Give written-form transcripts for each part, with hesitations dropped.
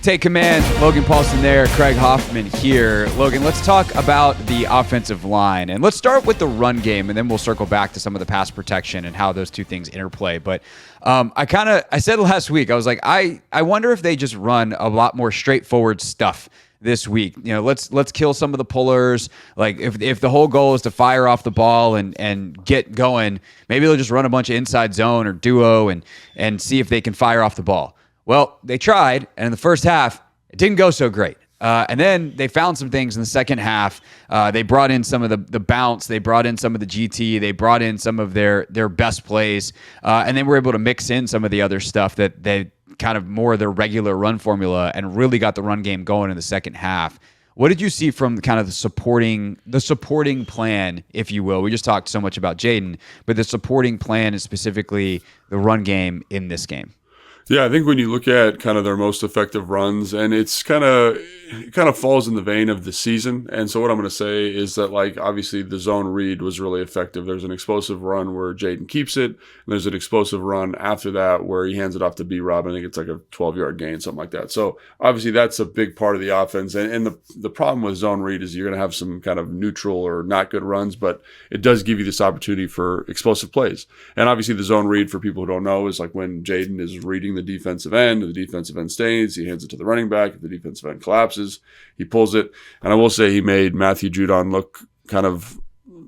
Take command. Logan Paulson there. Craig Hoffman here. Logan, let's talk about the offensive line. And let's start with the run game, and then we'll circle back to some of the pass protection and how those two things interplay. But I said last week, I was like, I wonder if they just run a lot more straightforward stuff this week. Let's kill some of the pullers. Like if the whole goal is to fire off the ball and get going, maybe they'll just run a bunch of inside zone or duo and see if they can fire off the ball. Well, they tried, and in the first half, it didn't go so great. And then they found some things in the second half. They brought in some of the bounce. They brought in some of the GT. They brought in some of their best plays. And then were able to mix in some of the other stuff that they kind of more of their regular run formula and really got the run game going in the second half. What did you see from kind of the supporting plan, if you will? We just talked so much about Jayden, but the supporting plan is specifically the run game in this game. Yeah, I think when you look at kind of their most effective runs, and it kind of falls in the vein of the season. And so what I'm going to say is that, like, obviously the zone read was really effective. There's an explosive run where Jayden keeps it, and there's an explosive run after that where he hands it off to B-Rob. I think it's like a 12-yard gain, something like that. So obviously that's a big part of the offense. And the problem with zone read is you're going to have some kind of neutral or not good runs, but it does give you this opportunity for explosive plays. And obviously the zone read, for people who don't know, is like when Jayden is reading the defensive end, and the defensive end stays, he hands it to the running back. If the defensive end collapses, he pulls it. And I will say he made Matthew Judon look kind of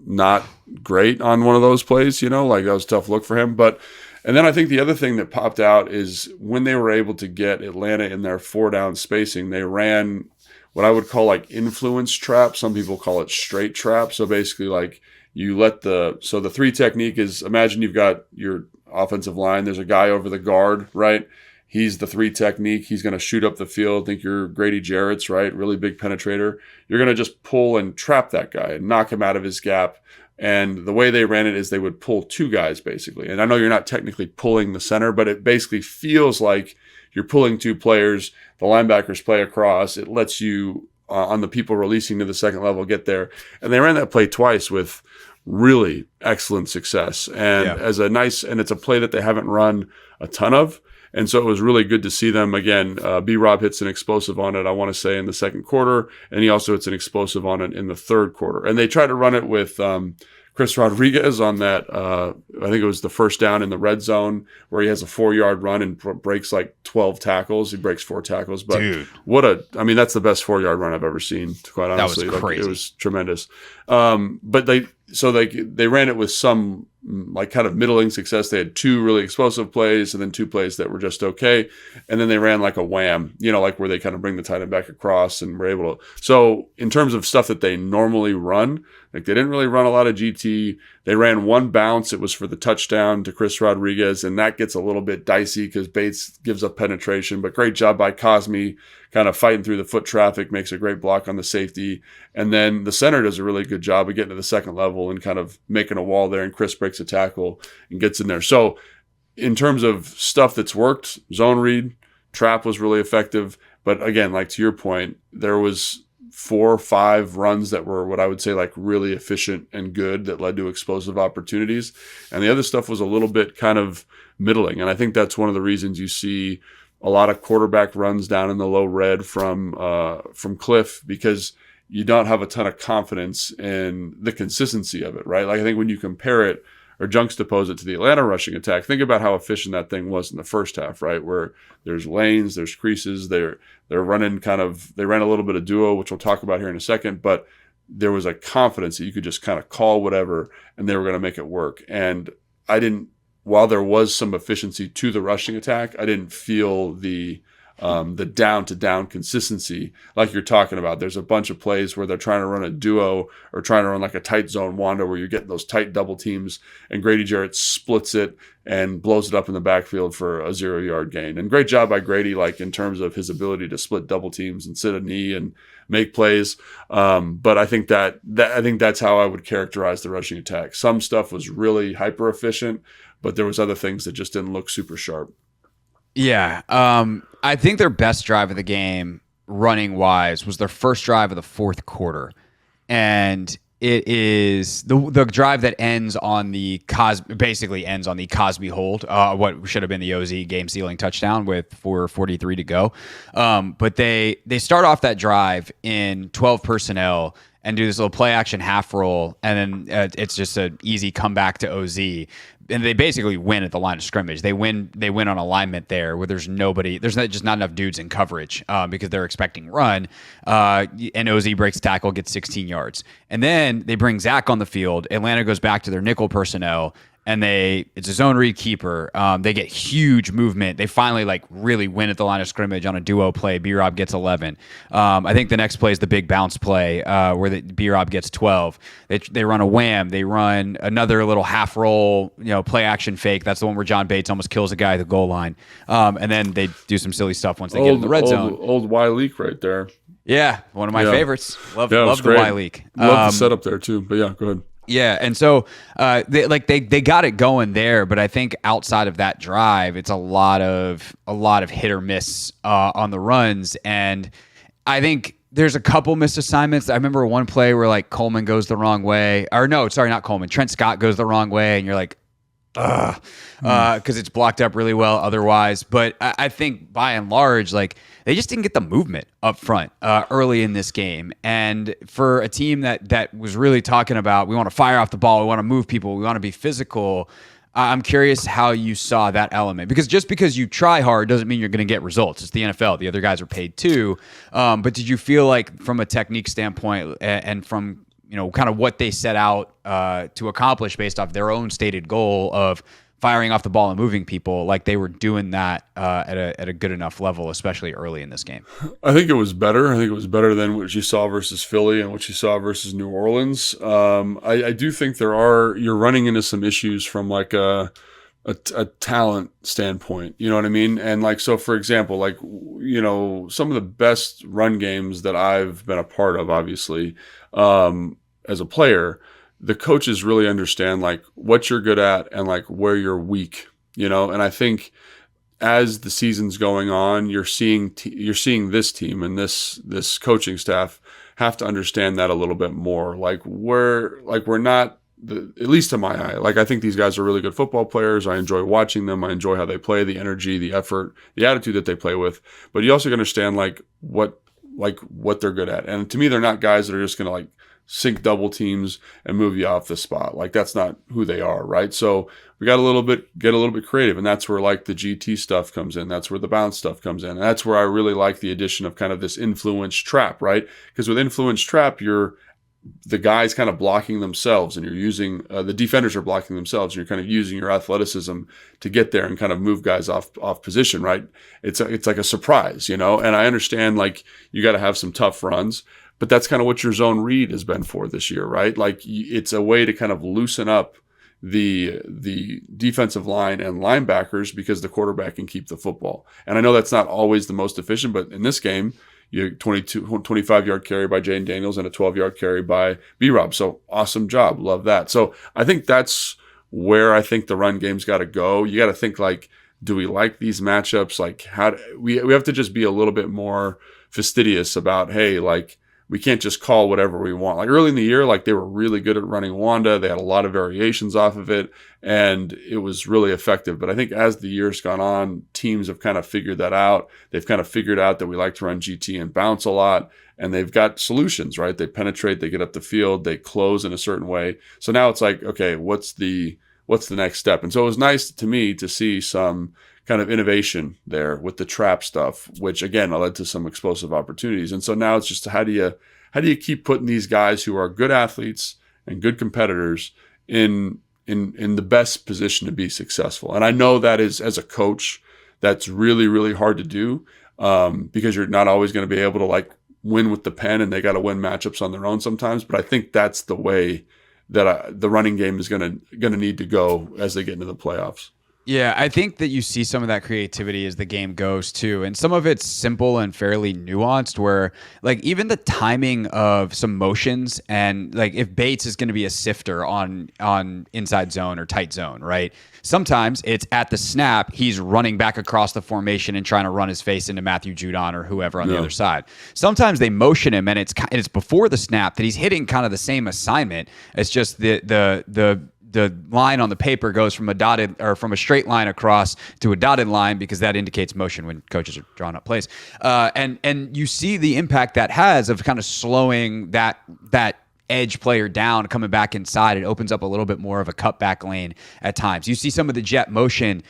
not great on one of those plays, like that was a tough look for him. And then I think the other thing that popped out is when they were able to get Atlanta in their 4-down spacing, they ran what I would call like influence trap. Some people call it straight trap. So basically like the 3 technique is, imagine you've got your offensive line. There's a guy over the guard, right? He's the 3 technique. He's going to shoot up the field. Think you're Grady Jarrett's, right? Really big penetrator. You're going to just pull and trap that guy and knock him out of his gap. And the way they ran it is they would pull 2 guys basically. And I know you're not technically pulling the center, but it basically feels like you're pulling 2 players. The linebackers play across. It lets you, on the people releasing to the second level, get there. And they ran that play twice with really excellent success. And and it's a play that they haven't run a ton of. And so it was really good to see them again. B-Rob hits an explosive on it, I want to say, in the second quarter. And he also hits an explosive on it in the third quarter. And they tried to run it with Chris Rodriguez on that. I think it was the first down in the red zone where he has a 4-yard run and breaks like 12 tackles. He breaks 4 tackles. But dude, that's the best 4-yard run I've ever seen, quite honestly. That was crazy. It was tremendous. But they ran it with some like kind of middling success. They had 2 really explosive plays and then 2 plays that were just okay. And then they ran like a wham, like where they kind of bring the tight end back across and were able to. So in terms of stuff that they normally run, like they didn't really run a lot of GT. They ran 1 bounce. It was for the touchdown to Chris Rodriguez. And that gets a little bit dicey because Bates gives up penetration, but great job by Cosme kind of fighting through the foot traffic, makes a great block on the safety. And then the center does a really good job of getting to the second level and kind of making a wall there. And Chris breaks a tackle and gets in there. So in terms of stuff that's worked, zone read, trap was really effective. But again, like to your point, there was 4 or 5 runs that were what I would say like really efficient and good that led to explosive opportunities. And the other stuff was a little bit kind of middling. And I think that's one of the reasons you see a lot of quarterback runs down in the low red from Kliff, because you don't have a ton of confidence in the consistency of it, right? Like I think when you compare it or juxtapose it to the Atlanta rushing attack, think about how efficient that thing was in the first half, right? Where there's lanes, there's creases, they're running they ran a little bit of duo, which we'll talk about here in a second, but there was a confidence that you could just kind of call whatever and they were going to make it work. And while there was some efficiency to the rushing attack, I didn't feel the down-to-down consistency like you're talking about. There's a bunch of plays where they're trying to run a duo or trying to run like a tight zone wanda where you're getting those tight double teams, and Grady Jarrett splits it and blows it up in the backfield for a 0-yard gain. And great job by Grady, like in terms of his ability to split double teams and sit a knee and make plays. But I think that's how I would characterize the rushing attack. Some stuff was really hyper efficient, but there was other things that just didn't look super sharp. Yeah. I think their best drive of the game, running wise, was their first drive of the fourth quarter. And it is the drive that ends on the basically ends on the Cosby hold, what should have been the OZ game sealing touchdown with 4:43 to go. But they start off that drive in 12 personnel and do this little play action half roll, and then it's just an easy comeback to OZ. And they basically win at the line of scrimmage. They win on alignment there, where there's nobody, just not enough dudes in coverage because they're expecting run. And OZ breaks tackle, gets 16 yards, and then they bring Zach on the field. Atlanta goes back to their nickel personnel, and it's a zone read keeper. They get huge movement. They finally really win at the line of scrimmage on a duo play. B-Rob gets 11. I think the next play is the big bounce play where B-Rob gets 12. They run a wham. They run another little half roll, play action fake. That's the one where John Bates almost kills a guy at the goal line. And then they do some silly stuff once they get in the red zone. Old Y leak right there. Yeah, one of my favorites. Love the Y leak. Love the setup there too. But yeah, go ahead. Yeah, and so they got it going there, but I think outside of that drive, it's a lot of hit or miss on the runs, and I think there's a couple missed assignments. I remember one play where Coleman goes the wrong way, or no, sorry, not Coleman. Trent Scott goes the wrong way, and you're like, ugh, because it's blocked up really well otherwise. But I think by and large, they just didn't get the movement up front early in this game. And for a team that was really talking about, we want to fire off the ball, we want to move people, we want to be physical, I'm curious how you saw that element. Because just because you try hard doesn't mean you're going to get results. It's the NFL. The other guys are paid too. But did you feel like from a technique standpoint and from kind of what they set out to accomplish based off their own stated goal of firing off the ball and moving people, they were doing that at a good enough level, especially early in this game? I think it was better. I think it was better than what you saw versus Philly and what you saw versus New Orleans. I do think you're running into some issues from a talent standpoint, you know what I mean? And so for example, some of the best run games that I've been a part of, obviously, as a player, the coaches really understand what you're good at and where you're weak, and I think as the season's going on, you're seeing this team and this coaching staff have to understand that a little bit more. We're not, at least to my eye, I think these guys are really good football players. I enjoy watching them. I enjoy how they play, the energy, the effort, the attitude that they play with. But you also understand what they're good at. And to me, they're not guys that are just going to sink double teams and move you off the spot. That's not who they are, right? So we got get a little bit creative, and that's where the GT stuff comes in. That's where the bounce stuff comes in. And that's where I really like the addition of kind of this influence trap, right? Because with influence trap, the guys kind of blocking themselves, and you're using the defenders are blocking themselves, and you're kind of using your athleticism to get there and kind of move guys off position, right? It's like a surprise, and I understand you got to have some tough runs. But that's kind of what your zone read has been for this year, right? It's a way to kind of loosen up the defensive line and linebackers because the quarterback can keep the football. And I know that's not always the most efficient, but in this game, you 25-yard carry by Jayden Daniels and a 12-yard carry by B-Rob. So awesome job. Love that. So I think that's where I think the run game's got to go. You got to think do we like these matchups? We have to just be a little bit more fastidious about, hey, we can't just call whatever we want. Early in the year, they were really good at running Wanda. They had a lot of variations off of it, and it was really effective. But I think as the year's gone on, teams have kind of figured that out. They've kind of figured out that we like to run GT and bounce a lot, and they've got solutions, right? They penetrate, they get up the field, they close in a certain way. So now it's okay, what's the next step? And so it was nice to me to see some kind of innovation there with the trap stuff, which again led to some explosive opportunities. And so now it's just how do you keep putting these guys who are good athletes and good competitors in the best position to be successful? And I know that is, as a coach, that's really, really hard to do because you're not always going to be able to win with the pen, and they got to win matchups on their own sometimes. But I think that's the way that the running game is going to need to go as they get into the playoffs. Yeah, I think that you see some of that creativity as the game goes too. And some of it's simple and fairly nuanced where like even the timing of some motions and like if Bates is going to be a sifter on inside zone or tight zone, right? Sometimes it's at the snap, he's running back across the formation and trying to run his face into Matthew Judon or whoever on the other side. Sometimes they motion him and it's before the snap that he's hitting kind of the same assignment. It's just the line on the paper goes from a straight line across to a dotted line because that indicates motion when coaches are drawing up plays. And you see the impact that has of kind of slowing that edge player down, coming back inside. It opens up a little bit more of a cutback lane at times. You see some of the jet motion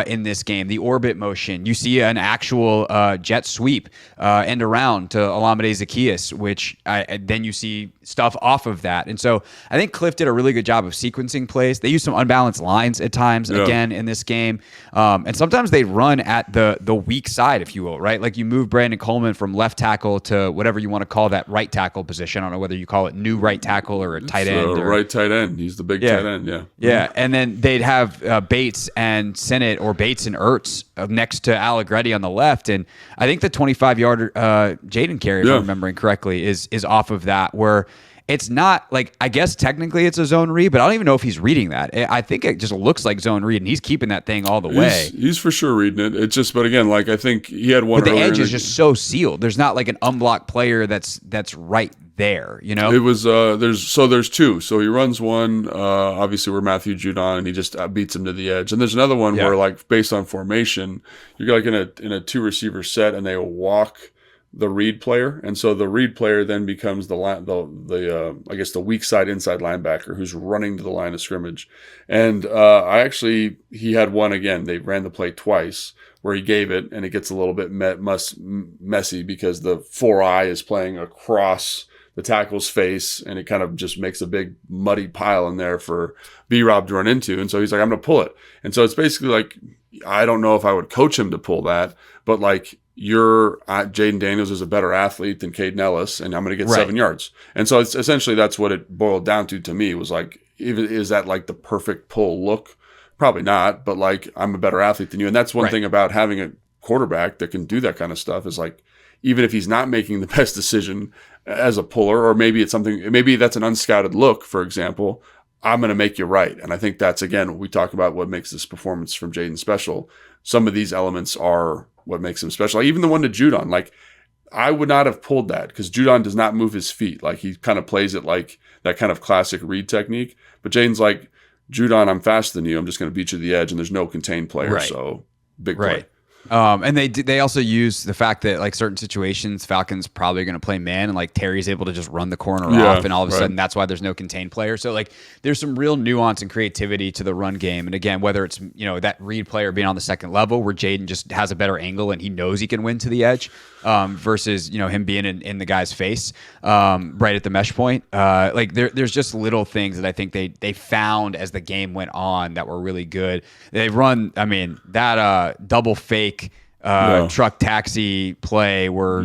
in this game, the orbit motion. You see an actual jet sweep end around to Olamide Zaccheaus, which then you see stuff off of that. And so I think Kliff did a really good job of sequencing plays. They used some unbalanced lines at times, again, in this game. And sometimes they run at the weak side, if you will, right? Like you move Brandon Coleman from left tackle to whatever you want to call that right tackle position. I don't know whether you call it new right tackle or a tight end. Right tight end. He's the big tight end, yeah. Yeah, and then they'd have Bates and Sennett or Bates and Ertz next to Allegretti on the left. And I think the 25-yard Jayden carry, if I'm remembering correctly, is off of that, where it's not like, I guess technically it's a zone read, but I don't even know if he's reading that. I think it just looks like zone read, and he's keeping that thing all the way. He's for sure reading it. It's just, but again, like I think he had one. But the edge is just so sealed. There's not like an unblocked player that's right there, you know? It was there's two. So he runs one, obviously where Matthew Judon, and he just beats him to the edge. And there's another one where, like, based on formation, you're like in a two receiver set, and they walk the read player, and so the read player then becomes I guess the weak side inside linebacker who's running to the line of scrimmage. And he had one again. They ran the play twice where he gave it, and it gets a little bit messy because the 4-eye is playing across the tackle's face, and it kind of just makes a big muddy pile in there for B-Rob to run into. And so he's like, I'm going to pull it. And so it's basically like, I don't know if I would coach him to pull that, but like, Jayden Daniels is a better athlete than Caden Ellis, and I'm going to get 7 yards. And so it's essentially that's what it boiled down to me, was like, is that like the perfect pull look? Probably not, but like, I'm a better athlete than you. And that's one thing about having a quarterback that can do that kind of stuff, is like, even if he's not making the best decision as a puller, or maybe maybe that's an unscouted look, for example, I'm going to make you right. And I think that's, again, we talk about what makes this performance from Jayden special. Some of these elements are what makes him special. Like even the one to Judon, like I would not have pulled that because Judon does not move his feet. Like he kind of plays it like that kind of classic read technique. But Jayden's like, Judon, I'm faster than you. I'm just going to beat you to the edge, and there's no contained player. So big play. And they also use the fact that like certain situations, Falcons probably going to play man, and like Terry's able to just run the corner off, and all of a sudden that's why there's no contained player. So like there's some real nuance and creativity to the run game. And again, whether it's that read player being on the second level where Jayden just has a better angle and he knows he can win to the edge, versus him being in the guy's face right at the mesh point. Like there's just little things that I think they found as the game went on that were really good. They run, I mean, that double fake truck taxi play where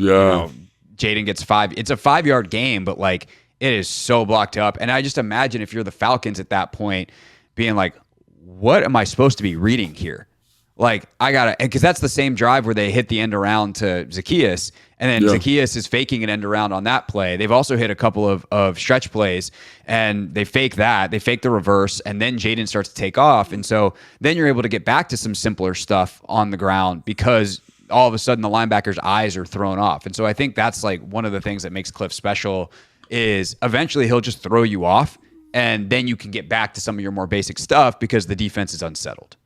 Jayden gets 5. It's a 5-yard game, but like it is so blocked up. And I just imagine if you're the Falcons at that point being like, what am I supposed to be reading here? Like because that's the same drive where they hit the end around to Zaccheaus, and then Zaccheaus is faking an end around on that play. They've also hit a couple of stretch plays, and they fake that. They fake the reverse, and then Jayden starts to take off. And so then you're able to get back to some simpler stuff on the ground because all of a sudden the linebacker's eyes are thrown off. And so I think that's like one of the things that makes Kliff special is eventually he'll just throw you off, and then you can get back to some of your more basic stuff because the defense is unsettled.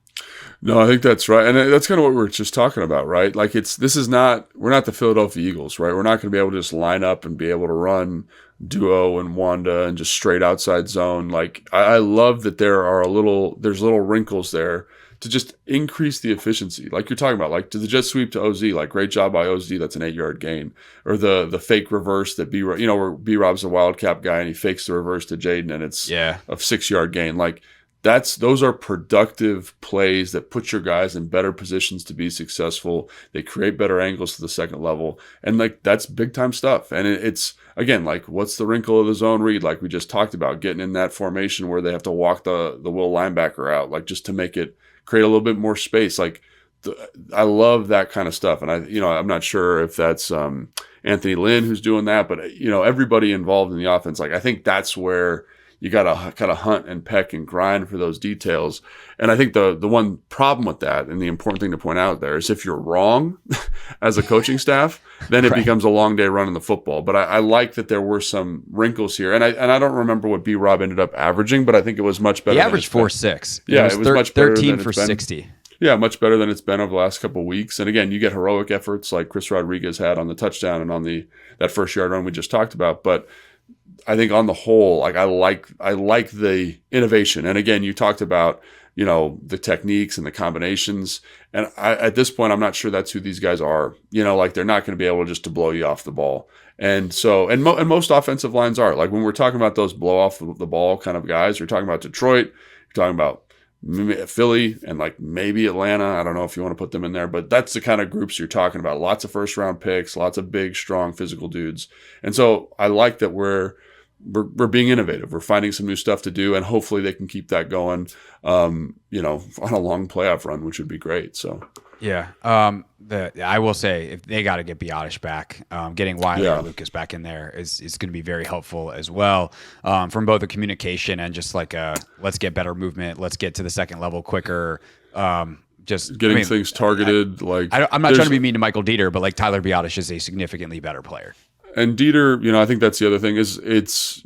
No, I think that's right. And that's kind of what we were just talking about, right? Like we're not the Philadelphia Eagles, right? We're not going to be able to just line up and be able to run duo and Wanda and just straight outside zone. Like I love that there's little wrinkles there to just increase the efficiency. Like you're talking about, like to the jet sweep to OZ, like great job by OZ. That's an 8-yard gain. Or the fake reverse that where B-Rob's a wildcat guy and he fakes the reverse to Jayden and it's a 6-yard gain. Like, those are productive plays that put your guys in better positions to be successful. They create better angles to the second level. And like, that's big time stuff. And it's again, like what's the wrinkle of the zone read? Like we just talked about getting in that formation where they have to walk the will linebacker out, like just to make it create a little bit more space. Like I love that kind of stuff. And I'm not sure if that's Anthony Lynn who's doing that, but everybody involved in the offense. Like I think that's where you got to kind of hunt and peck and grind for those details. And I think the one problem with that, and the important thing to point out there, is if you're wrong as a coaching staff, then it becomes a long day running the football. But I like that there were some wrinkles here. And I don't remember what B-Rob ended up averaging, but I think it was much better. He averaged 4.6. Yeah, it was much better 13 for 60. Yeah, much better than it's been over the last couple of weeks. And again, you get heroic efforts like Chris Rodriguez had on the touchdown and on that first yard run we just talked about. But I think on the whole, like I like the innovation. And again, you talked about the techniques and the combinations. And at this point, I'm not sure that's who these guys are. Like they're not going to be able just to blow you off the ball. And so, and most offensive lines are. Like when we're talking about those blow off the ball kind of guys, you're talking about Detroit, you're talking about Philly, and like maybe Atlanta. I don't know if you want to put them in there, but that's the kind of groups you're talking about. Lots of first round picks, lots of big, strong, physical dudes. And so I like that we're being innovative. We're finding some new stuff to do, and hopefully they can keep that going, on a long playoff run, which would be great. So. Yeah. I will say if they got to get Biotish back, getting Wiley or Lucas back in there is going to be very helpful as well, from both the communication and just like let's get better movement. Let's get to the second level quicker. Just getting things targeted. I'm not trying to be mean to Michael Dieter, but like Tyler Biotish is a significantly better player. And Dieter, I think that's the other thing is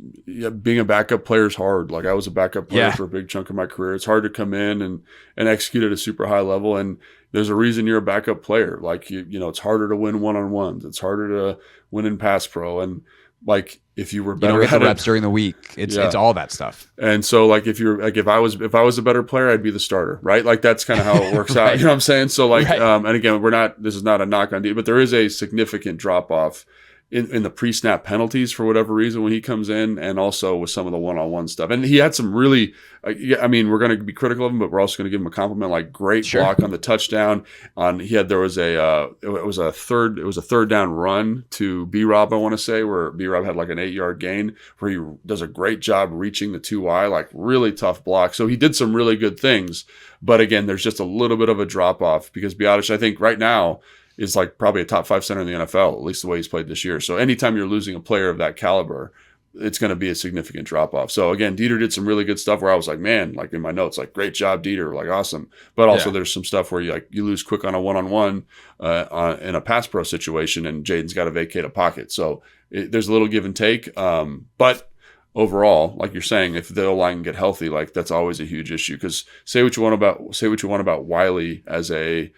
being a backup player is hard. Like I was a backup player for a big chunk of my career. It's hard to come in and execute at a super high level. And there's a reason you're a backup player. Like it's harder to win one-on-ones. It's harder to win in pass pro. And like if you were better, you don't get the reps during the week. It's all that stuff. And so like if I was a better player, I'd be the starter, right? Like that's kind of how it works out. You know what I'm saying? So like, and again, this is not a knock on Dieter, but there is a significant drop off in the pre-snap penalties for whatever reason when he comes in, and also with some of the one-on-one stuff. And he had some really, we're going to be critical of him, but we're also going to give him a compliment. Like great block on the touchdown. There was a third down run to B-Rob, I want to say, where B-Rob had like an 8-yard gain, where he does a great job reaching the 2Y, like really tough block. So he did some really good things, but again, there's just a little bit of a drop off because Biotish, I think right now, is like probably a top 5 center in the NFL, at least the way he's played this year. So anytime you're losing a player of that caliber, it's going to be a significant drop off. So again, Dieter did some really good stuff where I was like, man, like in my notes, like great job, Dieter, like awesome. But also there's some stuff where you lose quick on a one-on-one in a pass pro situation, and Jayden's got to vacate a pocket. So there's a little give and take. But overall, like you're saying, if the O-line can get healthy, like that's always a huge issue. Because say what you want about Wiley as a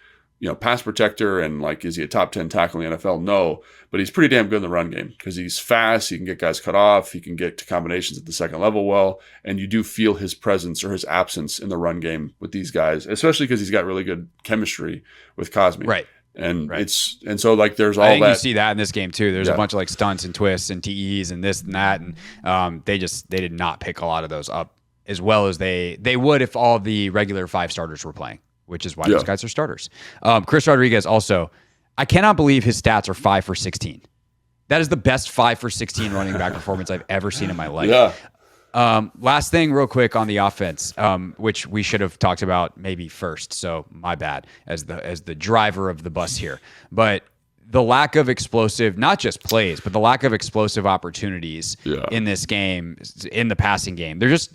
pass protector, and like, is he a top 10 tackle in the NFL? No, but he's pretty damn good in the run game because he's fast. He can get guys cut off. He can get to combinations at the second level well. And you do feel his presence or his absence in the run game with these guys, especially because he's got really good chemistry with Cosme. Right. And so like there's all that. I think you see that in this game too. There's a bunch of like stunts and twists and TEs and this and that. And they did not pick a lot of those up as well as they would if all the regular 5 starters were playing, which is why those guys are starters. Chris Rodriguez also, I cannot believe his stats are 5 for 16. That is the best 5 for 16 running back performance I've ever seen in my life. Yeah. Last thing real quick on the offense, which we should have talked about maybe first. So my bad as the driver of the bus here. But the lack of explosive, not just plays, but the lack of explosive opportunities in this game, in the passing game. They're just,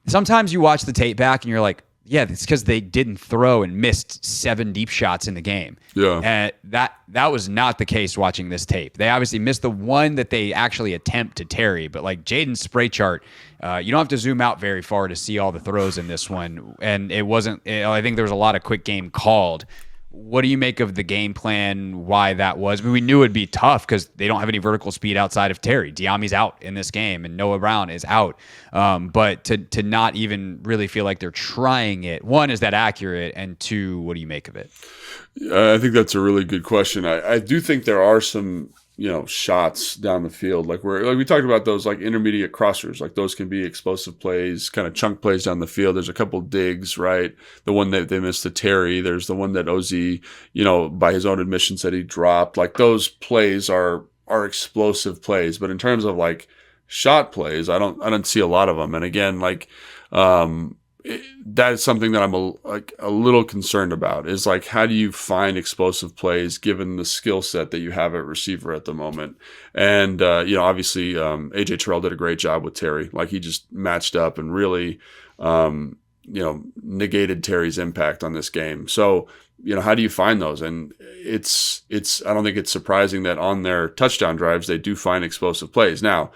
sometimes you watch the tape back and you're like, yeah, it's because they didn't throw and missed 7 deep shots in the game. Yeah. And that was not the case watching this tape. They obviously missed the one that they actually attempt to Terry, but like Jayden's spray chart, you don't have to zoom out very far to see all the throws in this one. And it wasn't, I think there was a lot of quick game called. What do you make of the game plan, why that was? I mean, we knew it'd be tough because they don't have any vertical speed outside of Terry. Diami's out in this game, and Noah Brown is out. But to not even really feel like they're trying it, one, is that accurate? And two, what do you make of it? I think that's a really good question. I do think there are some shots down the field, like we talked about those like intermediate crossers, like those can be explosive plays, kind of chunk plays down the field. There's a couple digs, right? The one that they missed to Terry. There's the one that Ozzy, by his own admission said he dropped. Like those plays are explosive plays, but in terms of like shot plays, I don't see a lot of them. And again, like that is something that I'm a little concerned about, is like, how do you find explosive plays given the skill set that you have at receiver at the moment? And, obviously AJ Terrell did a great job with Terry. Like, he just matched up and really, negated Terry's impact on this game. So, how do you find those? And I don't think it's surprising that on their touchdown drives, they do find explosive plays. Now,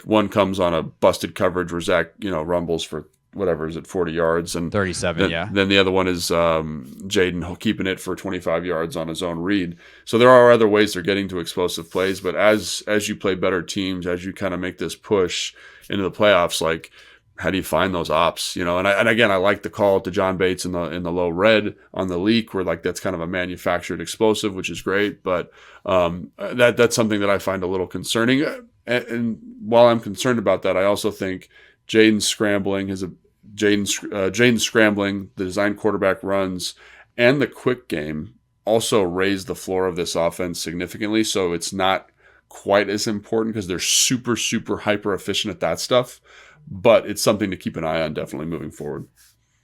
one comes on a busted coverage where Zach, rumbles for whatever, is it 40 yards? And 37, yeah. Then the other one is Jayden keeping it for 25 yards on his own read. So there are other ways they're getting to explosive plays. But as you play better teams, as you kind of make this push into the playoffs, like, how do you find those ops? And again, I like the call to John Bates in the low red on the leak, where like that's kind of a manufactured explosive, which is great. But that's something that I find a little concerning. And while I'm concerned about that, I also think Jayden scrambling, the design quarterback runs, and the quick game also raise the floor of this offense significantly. So it's not quite as important because they're super, super hyper efficient at that stuff. But it's something to keep an eye on definitely moving forward.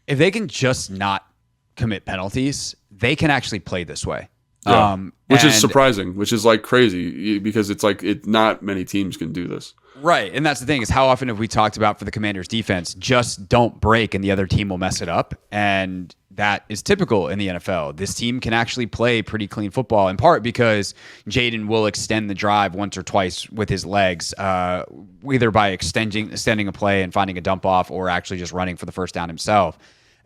If they can just not commit penalties, they can actually play this way. Yeah. Which is surprising, which is like crazy, because it's like not many teams can do this. Right. And that's the thing, is how often have we talked about for the Commanders defense, just don't break and the other team will mess it up. And that is typical in the NFL. This team can actually play pretty clean football, in part because Jayden will extend the drive once or twice with his legs, either by extending a play and finding a dump off, or actually just running for the first down himself.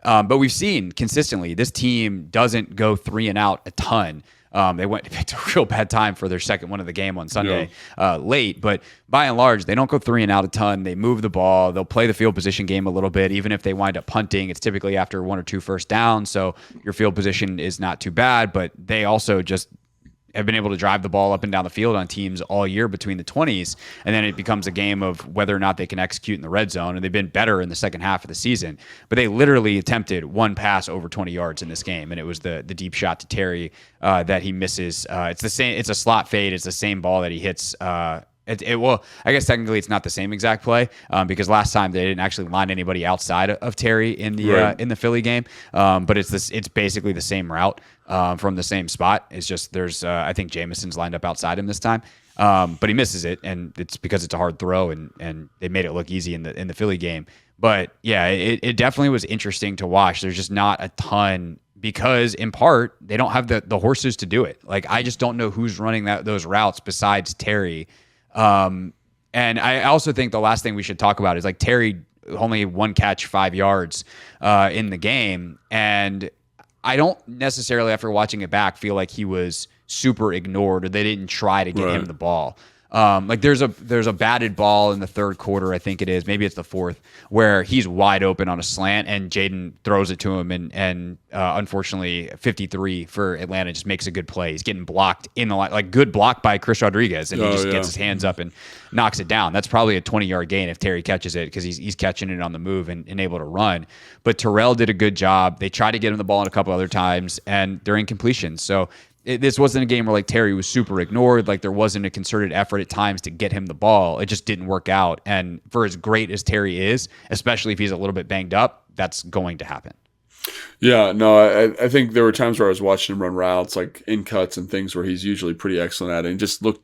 But we've seen consistently this team doesn't go 3 and out a ton. They picked a real bad time for their second one of the game on Sunday, late. But by and large, they don't go 3 and out a ton. They move the ball. They'll play the field position game a little bit. Even if they wind up punting, it's typically after 1 or 2 first downs. So your field position is not too bad. But they also just have been able to drive the ball up and down the field on teams all year between the 20s. And then it becomes a game of whether or not they can execute in the red zone. And they've been better in the second half of the season. But they literally attempted one pass over 20 yards in this game. And it was the deep shot to Terry that he misses. It's the same. It's a slot fade. It's the same ball that he hits. Well, I guess technically it's not the same exact play, because last time they didn't actually line anybody outside of Terry in the Philly game. But it's basically the same route from the same spot. It's just there's I think Jameson's lined up outside him this time, but he misses it, and it's because it's a hard throw, and they made it look easy in the Philly game. But yeah, it definitely was interesting to watch. There's just not a ton, because in part they don't have the horses to do it. Like, I just don't know who's running those routes besides Terry. And I also think the last thing we should talk about is, like, Terry only 1 catch, 5 yards in the game. And I don't necessarily, after watching it back, feel like he was super ignored or they didn't try to get him the ball. Like there's a batted ball in the third quarter, I think it is, maybe it's the fourth, where he's wide open on a slant and Jayden throws it to him, and unfortunately 53 for Atlanta just makes a good play. He's getting blocked in the line, like good block by Chris Rodriguez, and he just gets his hands up and knocks it down. That's probably a 20-yard gain if Terry catches it, because he's catching it on the move and able to run. But Terrell did a good job. They tried to get him the ball a couple other times, and they're incompletions. So this wasn't a game where, like, Terry was super ignored. Like, there wasn't a concerted effort at times to get him the ball. It just didn't work out. And for as great as Terry is, especially if he's a little bit banged up, that's going to happen. Yeah, no, I think there were times where I was watching him run routes, like in cuts and things, where he's usually pretty excellent at it, and just looked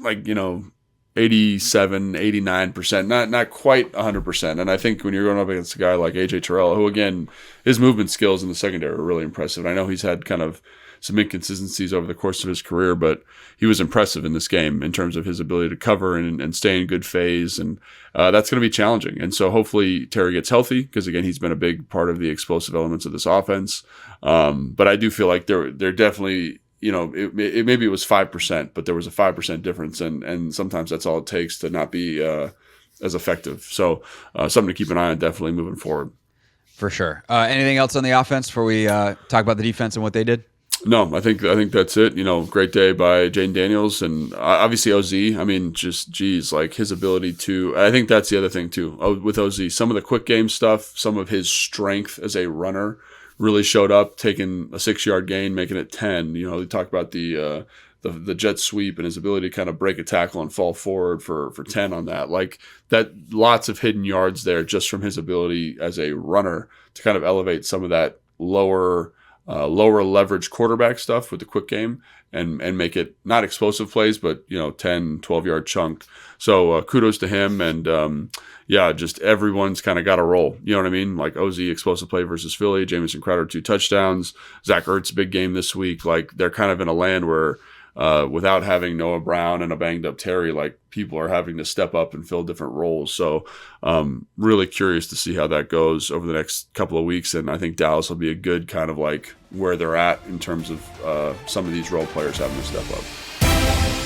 like, 87, 89%, not quite 100%. And I think when you're going up against a guy like AJ Terrell, who, again, his movement skills in the secondary are really impressive. And I know he's had kind of some inconsistencies over the course of his career, but he was impressive in this game in terms of his ability to cover and stay in good phase. And that's going to be challenging. And so hopefully Terry gets healthy, because, again, he's been a big part of the explosive elements of this offense. But I do feel like they're definitely, maybe it was 5%, but there was a 5% difference. And sometimes that's all it takes to not be as effective. So something to keep an eye on definitely moving forward. For sure. Anything else on the offense before we talk about the defense and what they did? No, I think that's it. Great day by Jayden Daniels, and obviously OZ. I mean, just like his ability to. I think that's the other thing too with OZ. Some of the quick game stuff, some of his strength as a runner really showed up. Taking a 6-yard gain, making it 10. We talk about the the jet sweep and his ability to kind of break a tackle and fall forward for 10 on that. Like that, lots of hidden yards there just from his ability as a runner to kind of elevate some of that lower leverage quarterback stuff with the quick game and make it not explosive plays, but 10, 12-yard chunk. So kudos to him. And just everyone's kind of got a role. You know what I mean? Like OZ explosive play versus Philly, Jamison Crowder 2 touchdowns, Zach Ertz big game this week. Like they're kind of in a land where without having Noah Brown and a banged up Terry, like people are having to step up and fill different roles. So really curious to see how that goes over the next couple of weeks. And I think Dallas will be a good kind of like where they're at in terms of some of these role players having to step up.